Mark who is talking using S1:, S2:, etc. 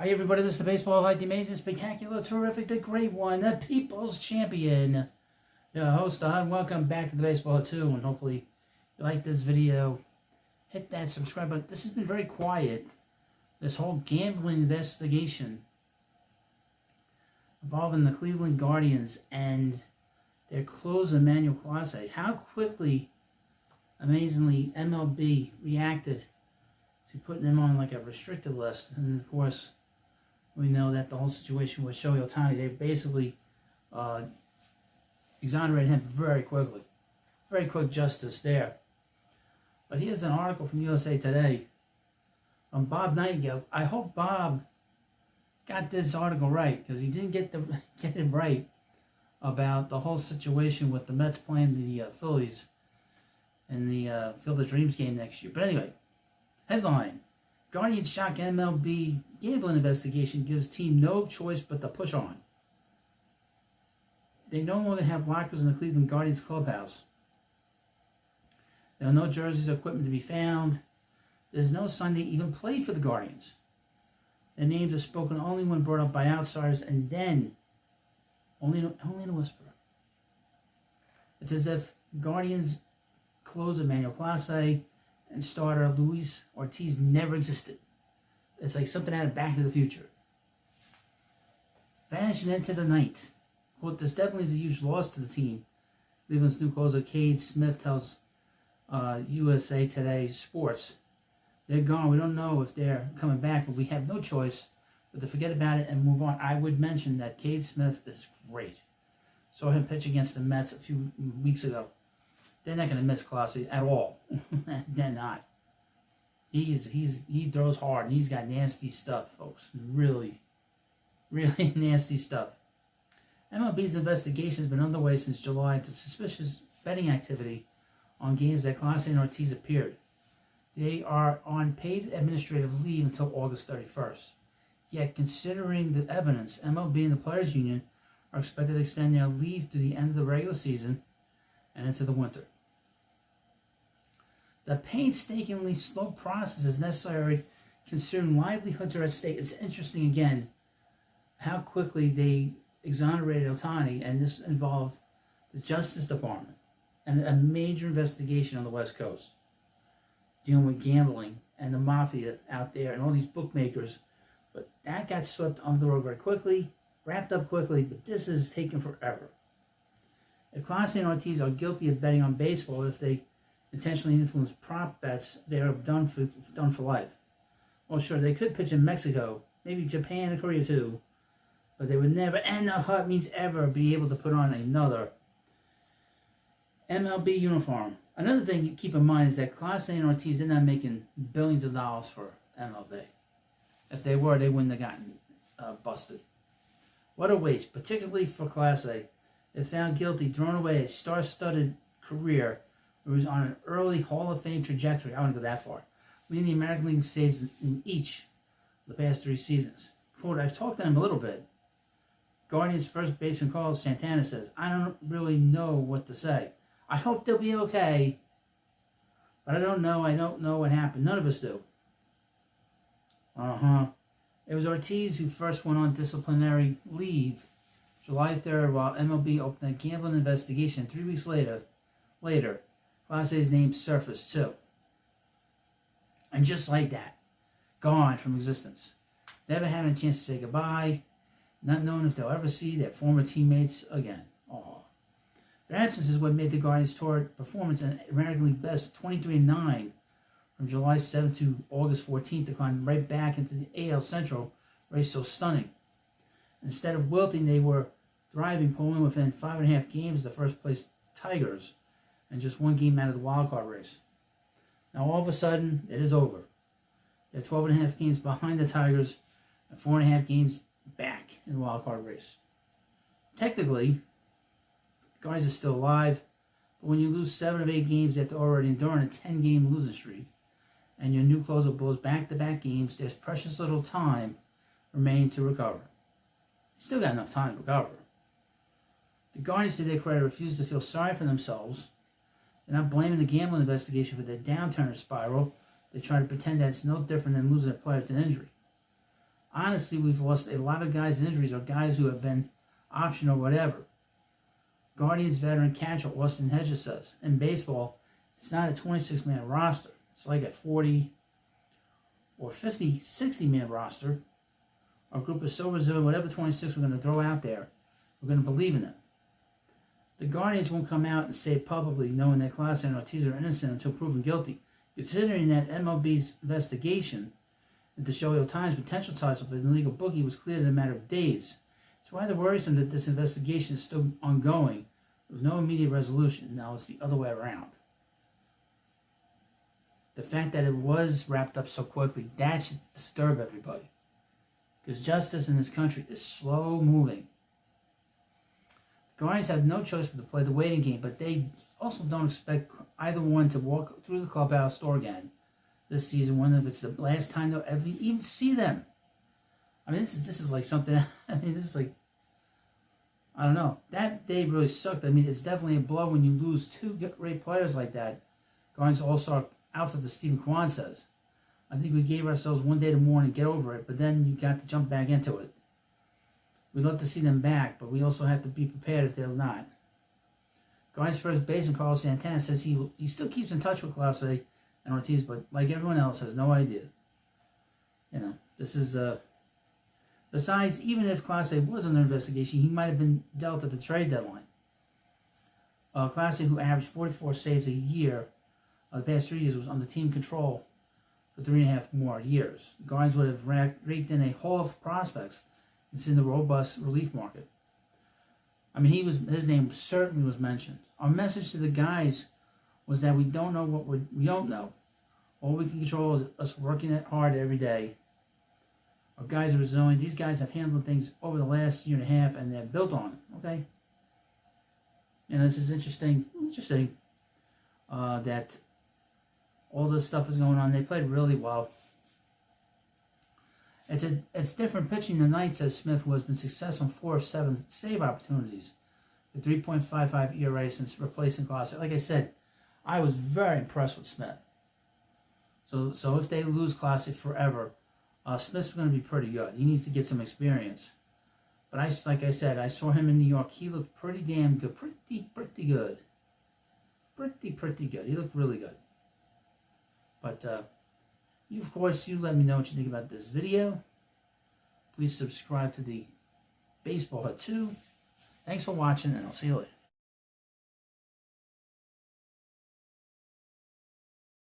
S1: Hi everybody, this is the Baseball Highlight, the amazing, spectacular, terrific, the great one, the People's Champion. Your host, and welcome back to the Baseball 2, and hopefully you like this video. Hit that subscribe button. This has been very quiet, this whole gambling investigation involving the Cleveland Guardians and their closer, Emmanuel Clase. How quickly, amazingly, MLB reacted to putting him on like a restricted list, and of course, we know that the whole situation with Shohei Ohtani, they basically exonerated him very quickly. Very quick justice there. But here's an article from USA Today on Bob Nightingale. I hope Bob got this article right, because he didn't get it right about the whole situation with the Mets playing the Phillies in the Field of Dreams game next year. But anyway, headline: Guardians shock MLB gambling investigation gives team no choice but to push on. They no longer have lockers in the Cleveland Guardians clubhouse. There are no jerseys or equipment to be found. There's no sign they even played for the Guardians. Their names are spoken only when brought up by outsiders, and then only in a whisper. It's as if Guardians closer Emmanuel Clase and starter Luis Ortiz never existed. It's like something out of Back to the Future. Vanishing into the night. Quote, this definitely is a huge loss to the team. Cleveland's new closer, Cade Smith, tells USA Today Sports. They're gone. We don't know if they're coming back, but we have no choice but to forget about it and move on. I would mention that Cade Smith is great. Saw him pitch against the Mets a few weeks ago. They're not going to miss Clase at all. They're not. He throws hard, and he's got nasty stuff, folks. Really, really nasty stuff. MLB's investigation has been underway since July into suspicious betting activity on games that Clase and Ortiz appeared. They are on paid administrative leave until August 31st. Yet, considering the evidence, MLB and the Players Union are expected to extend their leave to the end of the regular season and into the winter. The painstakingly slow process is necessary considering livelihoods are at stake. It's interesting, again, how quickly they exonerated Ohtani, and this involved the Justice Department and a major investigation on the West Coast dealing with gambling and the mafia out there and all these bookmakers. But that got swept under the rug very quickly, wrapped up quickly, but this is taking forever. If Clase and Ortiz are guilty of betting on baseball, if they intentionally influence prop bets, they are done for life. Well, sure, they could pitch in Mexico, maybe Japan and Korea too, but they would never, and the hut means ever, be able to put on another MLB uniform. Another thing you keep in mind is that Clase and Ortiz, they're not making billions of dollars for MLB. If they were, they wouldn't have gotten busted. What a waste, particularly for Clase. If found guilty, thrown away a star-studded career, who was on an early Hall of Fame trajectory. I wouldn't go that far. Leading the American League saves in each of the past 3 seasons. Quote, I've talked to him a little bit. Guardians first baseman Carlos Santana says, I don't really know what to say. I hope they'll be okay, but I don't know. I don't know what happened. None of us do. It was Ortiz who first went on disciplinary leave July 3rd, while MLB opened a gambling investigation. 3 weeks later, Clase's name surfaced too. And just like that, gone from existence. Never having a chance to say goodbye, not knowing if they'll ever see their former teammates again. Aww. Their absence is what made the Guardians' tour performance an American League best 23-9 from July 7th to August 14th to climb right back into the AL Central race so stunning. Instead of wilting, they were thriving, pulling within 5.5 games of the first place Tigers and just 1 game out of the wild card race. Now all of a sudden, it is over. They're 12.5 games behind the Tigers and 4.5 games back in the wild card race. Technically, the Guardians are still alive, but when you lose 7 of 8 games after already enduring a 10-game losing streak, and your new closer blows back-to-back games, there's precious little time remaining to recover. You still got enough time to recover. The Guardians, to their credit, refuse to feel sorry for themselves. They're not blaming the gambling investigation for their downturn spiral. They try to pretend that it's no different than losing a player to injury. Honestly, we've lost a lot of guys in injuries or guys who have been option or whatever. Guardians veteran catcher Austin Hedges says, in baseball, it's not a 26-man roster. It's like a 40 or 50, 60-man roster. Our group of Silvers, whatever 26 we're going to throw out there, we're going to believe in them. The Guardians won't come out and say it publicly, knowing that Clase and Ortiz are innocent until proven guilty. Considering that MLB's investigation into Shohei Ohtani's potential ties with an illegal bookie was cleared in a matter of days, it's rather worrisome that this investigation is still ongoing with no immediate resolution. Now it's the other way around. The fact that it was wrapped up so quickly, that should disturb everybody. Because justice in this country is slow moving. The Guardians have no choice but to play the waiting game, but they also don't expect either one to walk through the clubhouse door again this season, when if it's the last time they'll ever even see them. I mean, this is like something. I mean, this is like, I don't know. That day really sucked. I mean, it's definitely a blow when you lose two great players like that. Guardians All-Star outfit, as Stephen Kwan says. I think we gave ourselves one day to mourn and get over it, but then you got to jump back into it. We'd love to see them back, but we also have to be prepared if they're not. Guardians first baseman Carlos Santana says he still keeps in touch with Clase and Ortiz, but like everyone else, has no idea. You know, this is besides, even if Clase was under investigation, he might have been dealt at the trade deadline. Clase, who averaged 44 saves a year the past 3 years, was under team control for 3.5 more years. The Guardians would have raked in a haul of prospects in the robust relief market. I mean, his name certainly was mentioned. Our message to the guys was that we don't know what we don't know. All we can control is us working hard every day. Our guys are resilient. These guys have handled things over the last year and a half, and they're built on it. Okay. And this is interesting that all this stuff is going on. They played really well. It's different pitching tonight, says Smith, who has been successful in 4 of 7 save opportunities. The 3.55 ERA since replacing Clase. Like I said, I was very impressed with Smith. So if they lose Clase forever, Smith's going to be pretty good. He needs to get some experience. But like I said, I saw him in New York. He looked pretty damn good. Pretty good. Pretty good. He looked really good. But you let me know what you think about this video. Please subscribe to the Baseball Hut 2. Thanks for watching, and I'll see you later.